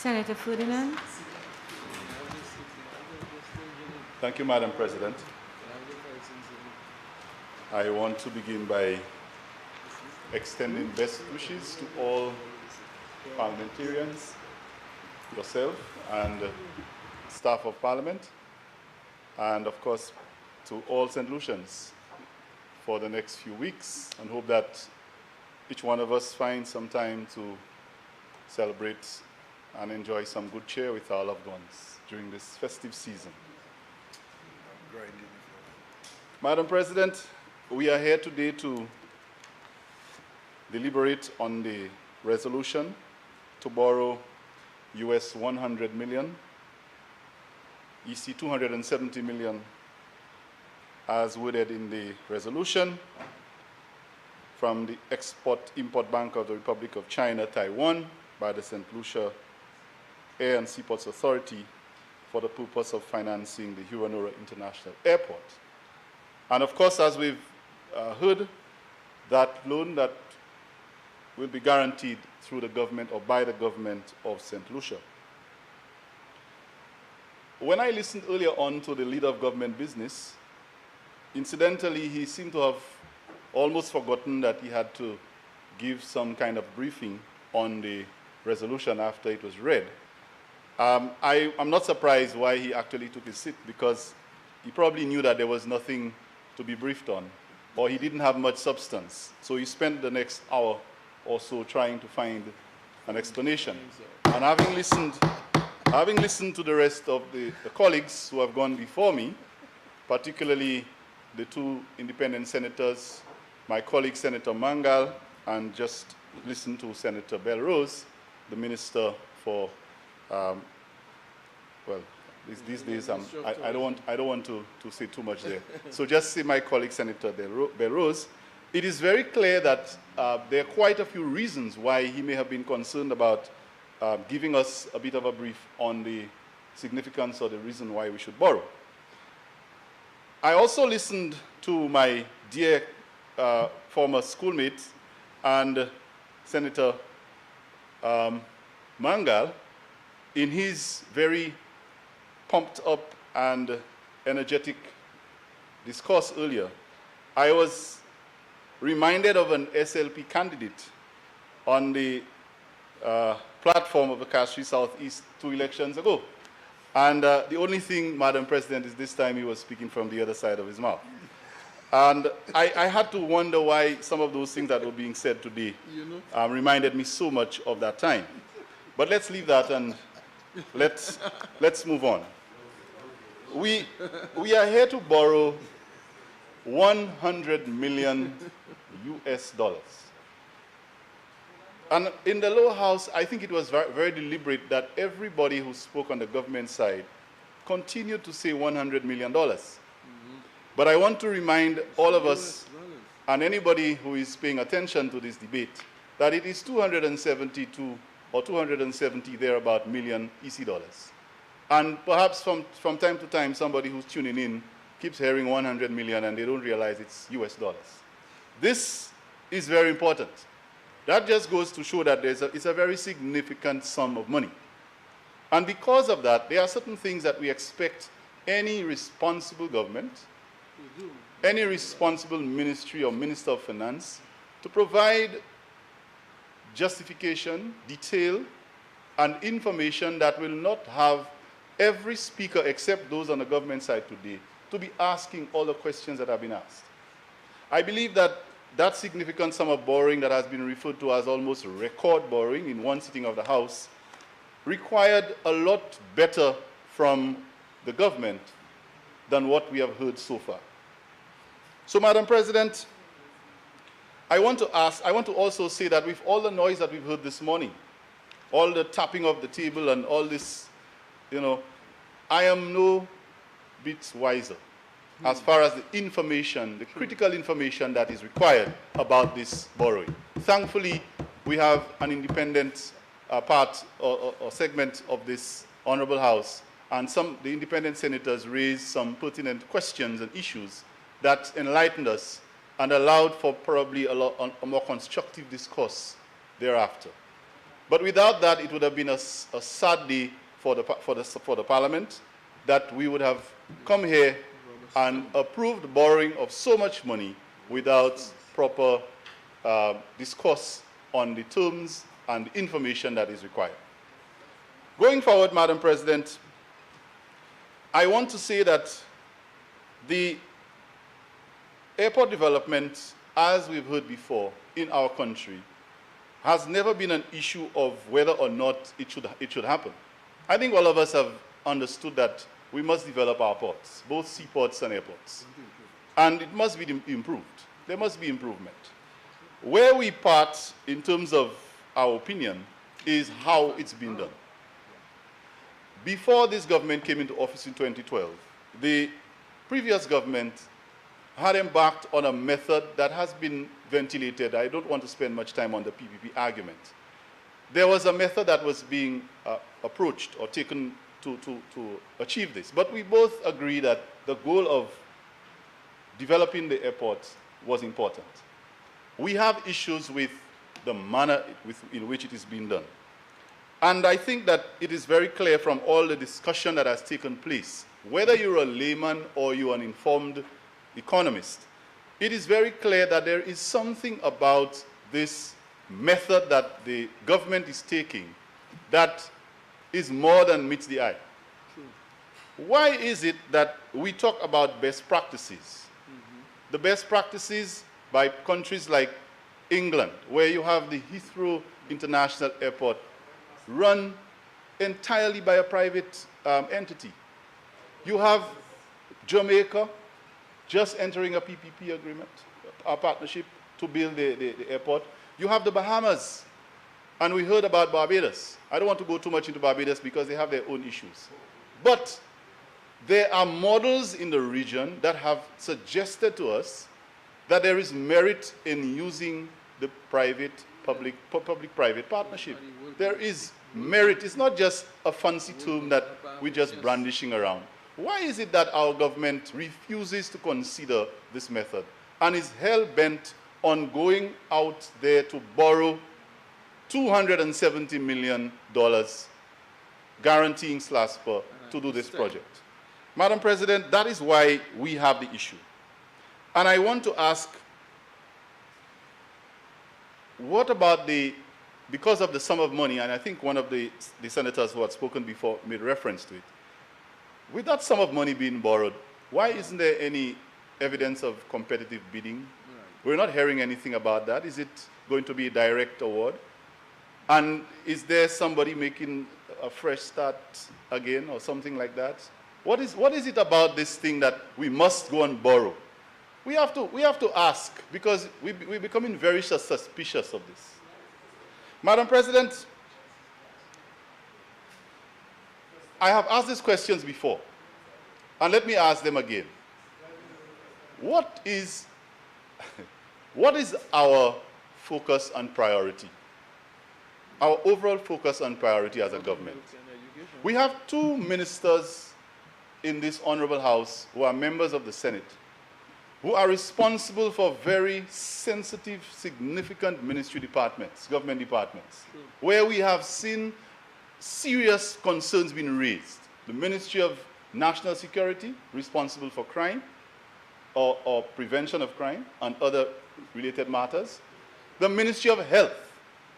Senator Ferdinand. Thank you, Madam President. I want to begin by extending best wishes to all parliamentarians, yourself, and staff of Parliament, and of course to all St. Lucians for the next few weeks, and hope that each one of us finds some time to celebrate and enjoy some good cheer with our loved ones during this festive season. Madam President, we are here today to deliberate on the resolution to borrow US 100 million, EC 270 million, as worded in the resolution, from the Export-Import Bank of the Republic of China, Taiwan, by the St. Lucia Air and Seaports Authority for the purpose of financing the Hewanorra International Airport. And of course, as we've heard, that loan that will be guaranteed through the government or by the government of St. Lucia. When I listened earlier on to the leader of government business, incidentally, he seemed to have almost forgotten that he had to give some kind of briefing on the resolution after it was read. I'm not surprised why he actually took his seat, because he probably knew that there was nothing to be briefed on, or he didn't have much substance. So he spent the next hour or so trying to find an explanation. And having listened to the rest of the colleagues who have gone before me, particularly the two independent senators, my colleague Senator Mangal, and just listened to Senator Belrose, the Minister for, well, these days I don't want to say too much there. So just say my colleague Senator Belrose. It is very clear that there are quite a few reasons why he may have been concerned about giving us a bit of a brief on the significance or the reason why we should borrow. I also listened to my dear former schoolmate and Senator Mangal in his very pumped up and energetic discourse earlier. I was reminded of an SLP candidate on the platform of the Castries Southeast 2 elections ago. And the only thing, Madam President, is this time he was speaking from the other side of his mouth. And I had to wonder why some of those things that were being said today reminded me so much of that time. But let's leave that and let's move on. We are here to borrow 100 million US dollars. And in the lower house, I think it was very, very deliberate that everybody who spoke on the government side continued to say $100 million. But I want to remind all of us and anybody who is paying attention to this debate that it is 272 or 270 thereabout million EC dollars. And perhaps from time to time, somebody who's tuning in keeps hearing 100 million and they don't realize it's US dollars. This is very important. That just goes to show that it's a very significant sum of money. And because of that, there are certain things that we expect any responsible government, any responsible ministry or minister of finance to provide justification, detail, and information that will not have every speaker except those on the government side today to be asking all the questions that have been asked. I believe that that significant sum of borrowing that has been referred to as almost record borrowing in one sitting of the House required a lot better from the government than what we have heard so far. So, Madam President, I want to also say that with all the noise that we've heard this morning, all the tapping of the table and all this, I am no bit wiser as far as the information, the critical information that is required about this borrowing. Thankfully, we have an independent part or segment of this Honorable House, and the independent senators raised some pertinent questions and issues that enlightened us and allowed for probably a more constructive discourse thereafter. But without that, it would have been a sad day for the Parliament, that we would have come here and approved borrowing of so much money without proper discourse on the terms and the information that is required. Going forward, Madam President, I want to say that the airport development, as we've heard before, in our country, has never been an issue of whether or not it should happen. I think all of us have understood that we must develop our ports, both seaports and airports. And it must be improved. There must be improvement. Where we part in terms of our opinion is how it's been done. Before this government came into office in 2012, the previous government had embarked on a method that has been ventilated. I don't want to spend much time on the PPP argument. There was a method that was being approached or taken to achieve this. But we both agree that the goal of developing the airport was important. We have issues with the manner in which it is being done. And I think that it is very clear from all the discussion that has taken place, whether you're a layman or you're an informed economist, it is very clear that there is something about this method that the government is taking that is more than meets the eye. True. Why is it that we talk about best practices? The best practices by countries like England, where you have the Heathrow International Airport run entirely by a private entity. You have Jamaica just entering a PPP agreement, a partnership to build the airport. You have the Bahamas, and we heard about Barbados. I don't want to go too much into Barbados because they have their own issues. But there are models in the region that have suggested to us that there is merit in using the public-private partnership. There is merit. It's not just a fancy term that we're just brandishing around. Why is it that our government refuses to consider this method and is hell-bent on going out there to borrow $270 million, guaranteeing SLASPA to do this project? Madam President, that is why we have the issue. And I want to ask, what about because of the sum of money, and I think one of the senators who had spoken before made reference to it, with that sum of money being borrowed, why isn't there any evidence of competitive bidding? Right. We're not hearing anything about that. Is it going to be a direct award? And is there somebody making a fresh start again or something like that? What is it about this thing that we must go and borrow? We have to ask, because we're becoming very suspicious of this. Madam President, I have asked these questions before, and let me ask them again. What is our focus and priority? Our overall focus and priority as a government? We have two ministers in this honorable house who are members of the Senate, who are responsible for very sensitive, significant ministry departments, government departments, where we have seen serious concerns being raised. The Ministry of National Security, responsible for crime or prevention of crime and other related matters. The Ministry of Health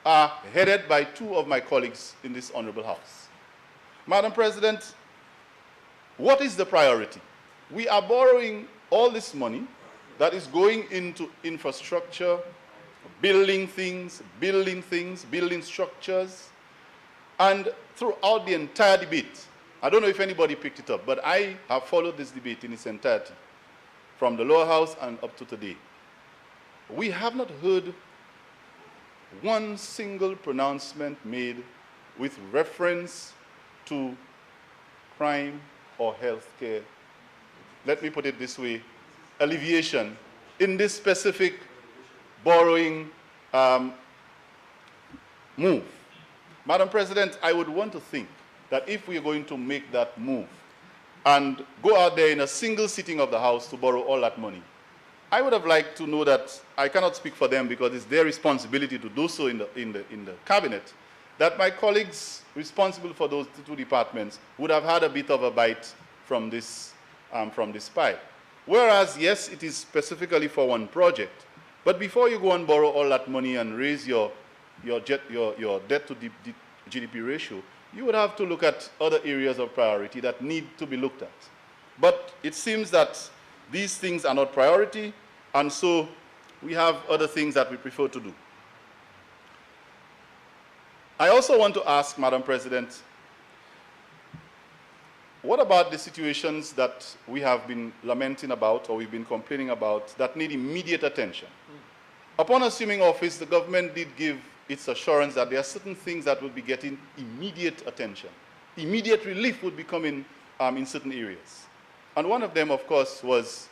are headed by two of my colleagues in this honorable house. Madam President, what is the priority? We are borrowing all this money that is going into infrastructure, building things, building structures, and throughout the entire debate, I don't know if anybody picked it up, but I have followed this debate in its entirety, from the lower house and up to today. We have not heard one single pronouncement made with reference to crime or health care. Let me put it this way, alleviation in this specific borrowing move. Madam President, I would want to think that if we are going to make that move and go out there in a single sitting of the House to borrow all that money, I would have liked to know that, I cannot speak for them because it's their responsibility to do so in the cabinet, that my colleagues responsible for those two departments would have had a bit of a bite from this pie. Whereas, yes, it is specifically for one project, but before you go and borrow all that money and raise your debt to GDP ratio, you would have to look at other areas of priority that need to be looked at. But it seems that these things are not priority, and so we have other things that we prefer to do. I also want to ask, Madam President, what about the situations that we have been lamenting about or we've been complaining about that need immediate attention? Upon assuming office, the government did give its assurance that there are certain things that would be getting immediate attention. Immediate relief would be coming in certain areas. And one of them, of course, was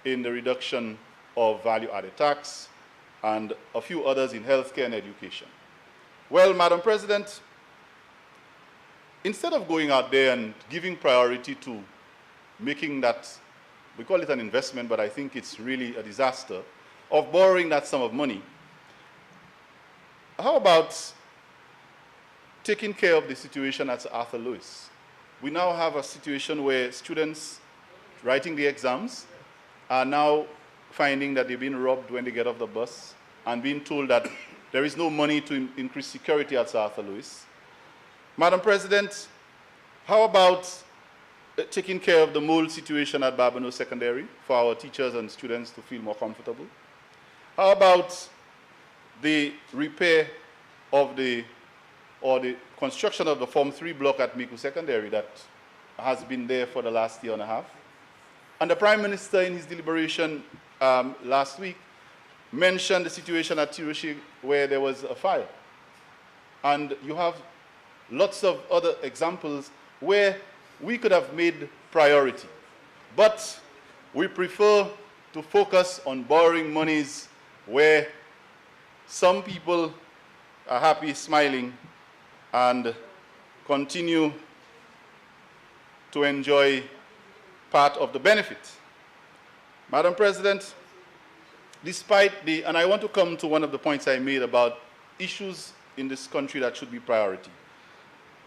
in the reduction of value-added tax and a few others in healthcare and education. Well, Madam President, instead of going out there and giving priority to making that, we call it an investment, but I think it's really a disaster, of borrowing that sum of money, how about taking care of the situation at Arthur Lewis? We now have a situation where students writing the exams are now finding that they've been robbed when they get off the bus and being told that there is no money to increase security at Arthur Lewis. Madam President, how about taking care of the mold situation at Barbano Secondary for our teachers and students to feel more comfortable? How about the repair of the construction of the Form 3 block at Miku Secondary that has been there for the last year and a half? And the Prime Minister in his deliberation last week mentioned the situation at Tiroshi where there was a fire. And you have lots of other examples where we could have made priority. But we prefer to focus on borrowing monies where some people are happy, smiling, and continue to enjoy part of the benefit. Madam President, despite the, and I want to come to one of the points I made about issues in this country that should be priority.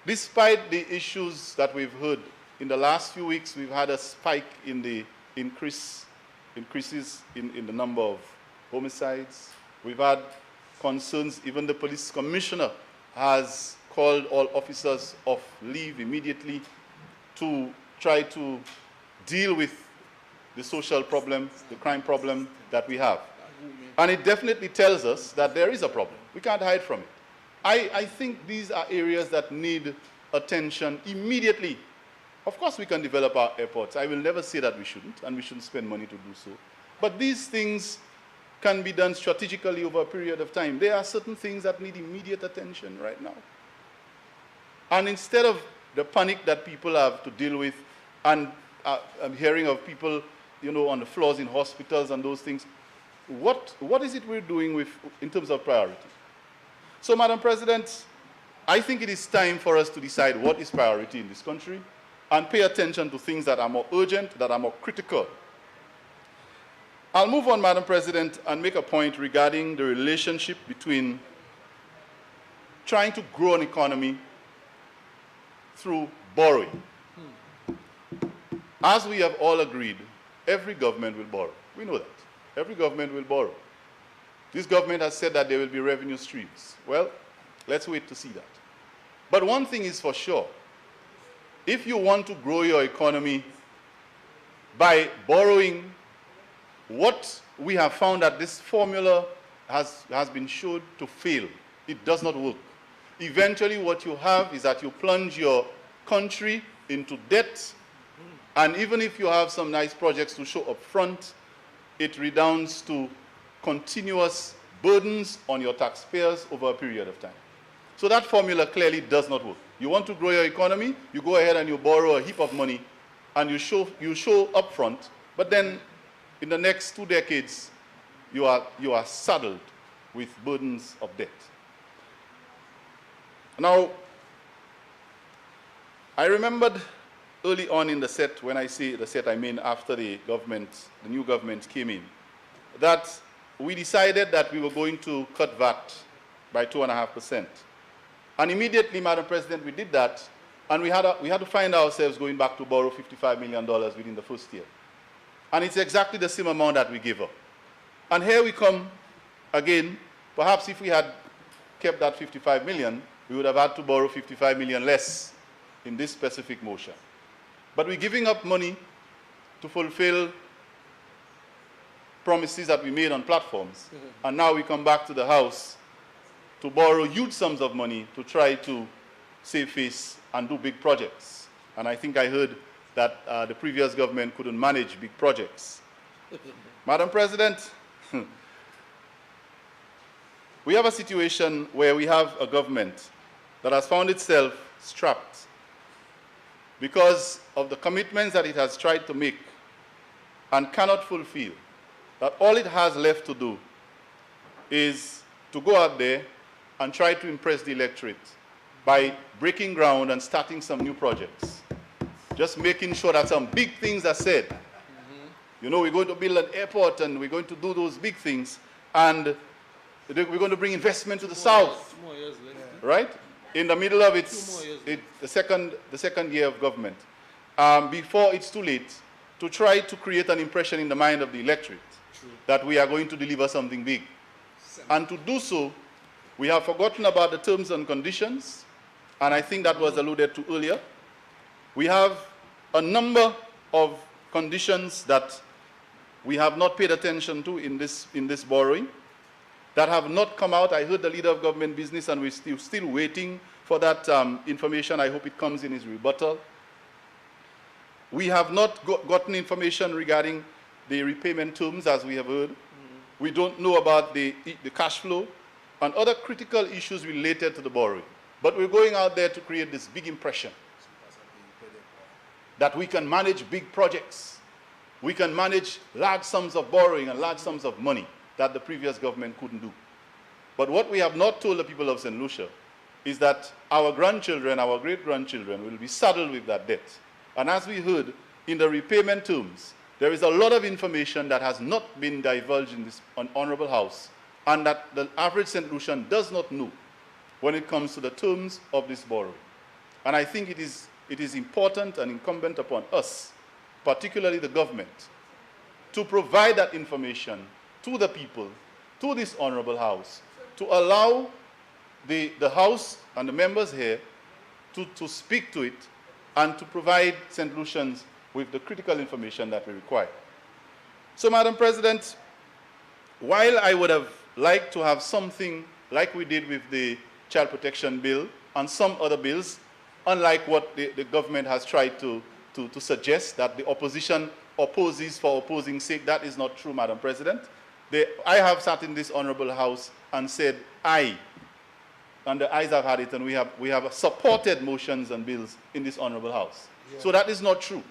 Despite the issues that we've heard, in the last few weeks we've had a spike in the increases in the number of homicides. We've had concerns, even the police commissioner has called all officers off leave immediately to try to deal with the social problem, the crime problem that we have. And it definitely tells us that there is a problem. We can't hide from it. I think these are areas that need attention immediately. Of course, we can develop our airports. I will never say that we shouldn't, and we shouldn't spend money to do so. But these things can be done strategically over a period of time. There are certain things that need immediate attention right now. And instead of the panic that people have to deal with, and I'm hearing of people, you know, on the floors in hospitals and those things, what is it we're doing with, in terms of priority? So, Madam President, I think it is time for us to decide what is priority in this country and pay attention to things that are more urgent, that are more critical. I'll move on, Madam President, and make a point regarding the relationship between trying to grow an economy through borrowing. As we have all agreed, every government will borrow. We know that. Every government will borrow. This government has said that there will be revenue streams. Well, let's wait to see that. But one thing is for sure. If you want to grow your economy by borrowing, what we have found that this formula has been shown to fail. It does not work. Eventually what you have is that you plunge your country into debt, and even if you have some nice projects to show up front, it redounds to continuous burdens on your taxpayers over a period of time. So that formula clearly does not work. You want to grow your economy, you go ahead and you borrow a heap of money, and you show up front, but then in the next 2 decades, you are saddled with burdens of debt. Now, I remembered early on in the set, when I say the set, I mean after the new government came in, that we decided that we were going to cut VAT by 2.5%. And immediately, Madam President, we did that, and we had to find ourselves going back to borrow $55 million within the first year. And it's exactly the same amount that we gave up. And here we come again. Perhaps if we had kept that 55 million, we would have had to borrow 55 million less in this specific motion. But we're giving up money to fulfill promises that we made on platforms. And now we come back to the House to borrow huge sums of money to try to save face and do big projects. And I think I heard that the previous government couldn't manage big projects. Madam President, we have a situation where we have a government that has found itself strapped because of the commitments that it has tried to make and cannot fulfill, that all it has left to do is to go out there and try to impress the electorate by breaking ground and starting some new projects. Just making sure that some big things are said. You know, we're going to build an airport and we're going to do those big things, and we're going to bring investment to the south. 2 more years later. Right? In the middle of the second year of government, before it's too late, to try to create an impression in the mind of the electorate that we are going to deliver something big. And to do so, we have forgotten about the terms and conditions, and I think that was alluded to earlier. We have a number of conditions that we have not paid attention to in this borrowing that have not come out. I heard the leader of government business, and we're still waiting for that information. I hope it comes in his rebuttal. We have not gotten information regarding the repayment terms, as we have heard. We don't know about the cash flow and other critical issues related to the borrowing. But we're going out there to create this big impression that we can manage big projects. We can manage large sums of borrowing and large sums of money that the previous government couldn't do. But what we have not told the people of St. Lucia is that our grandchildren, our great-grandchildren will be saddled with that debt. And as we heard, in the repayment terms, there is a lot of information that has not been divulged in this honorable House, and that the average St. Lucian does not know when it comes to the terms of this borrowing. And I think it is important and incumbent upon us, particularly the government, to provide that information to the people, to this honorable House, to allow the House and the members here to speak to it and to provide St. Lucians with the critical information that we require. So, Madam President, while I would have liked to have something like we did with the Child Protection Bill and some other bills, unlike what the government has tried to suggest, that the opposition opposes for opposing sake, that is not true, Madam President. I have sat in this honorable House and said aye, and the ayes have had it, and we have supported motions and bills in this honorable House. Yeah. So that is not true.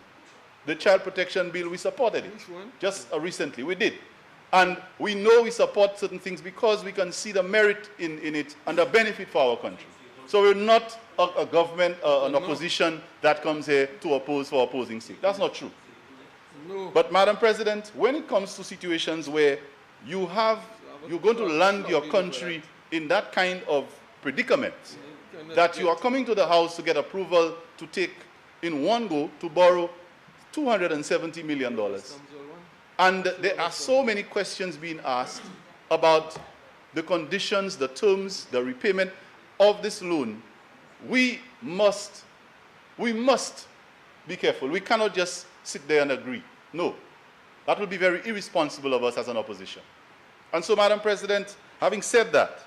The Child Protection Bill, we supported it. Which one? Just recently, we did. And we know we support certain things because we can see the merit in it and the benefit for our country. So we're not a government, an opposition that comes here to oppose for opposing sake. That's not true. No. But, Madam President, when it comes to situations where you're going to land your country in that kind of predicament, that you are coming to the House to get approval to take in one go to borrow $270 million. And there are so many questions being asked about the conditions, the terms, the repayment of this loan. We must be careful. We cannot just sit there and agree. No. That would be very irresponsible of us as an opposition. And so, Madam President, having said that,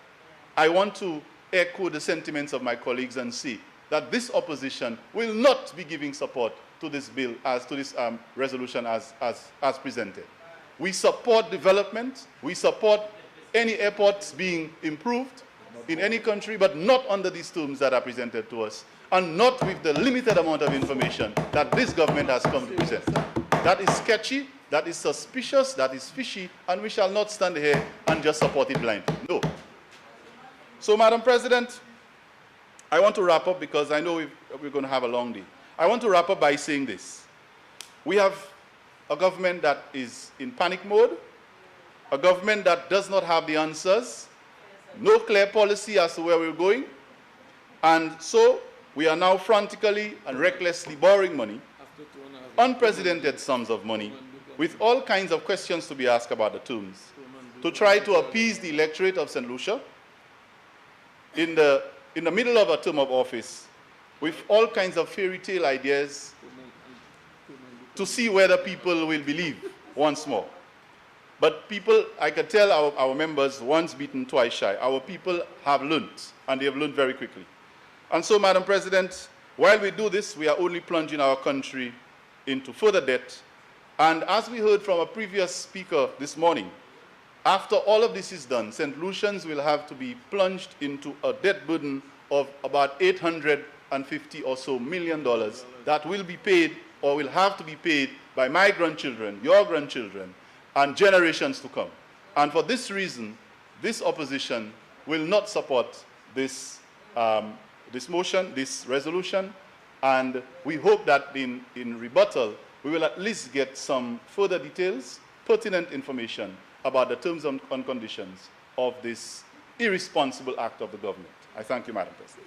I want to echo the sentiments of my colleagues and say that this opposition will not be giving support to this bill, to this resolution as presented. We support development. We support any airports being improved in any country, but not under these terms that are presented to us, and not with the limited amount of information that this government has come to present. That is sketchy, that is suspicious, that is fishy, and we shall not stand here and just support it blindly. No. So, Madam President, I want to wrap up because I know we're going to have a long day. I want to wrap up by saying this. We have a government that is in panic mode, a government that does not have the answers, no clear policy as to where we're going, And so we are now frantically and recklessly borrowing money, unprecedented sums of money, with all kinds of questions to be asked about the terms, to try to appease the electorate of St. Lucia in the middle of a term of office, with all kinds of fairy tale ideas to see whether people will believe once more. But people, I can tell our members, once beaten, twice shy. Our people have learned, and they have learned very quickly. And so, Madam President, while we do this, we are only plunging our country into further debt. And as we heard from a previous speaker this morning, after all of this is done, St. Lucians will have to be plunged into a debt burden of about $850 or so million that will be paid or will have to be paid by my grandchildren, your grandchildren, and generations to come. And for this reason, this opposition will not support this, this motion, this resolution, and we hope that in rebuttal, we will at least get some further details, pertinent information about the terms and conditions of this irresponsible act of the government. I thank you, Madam President.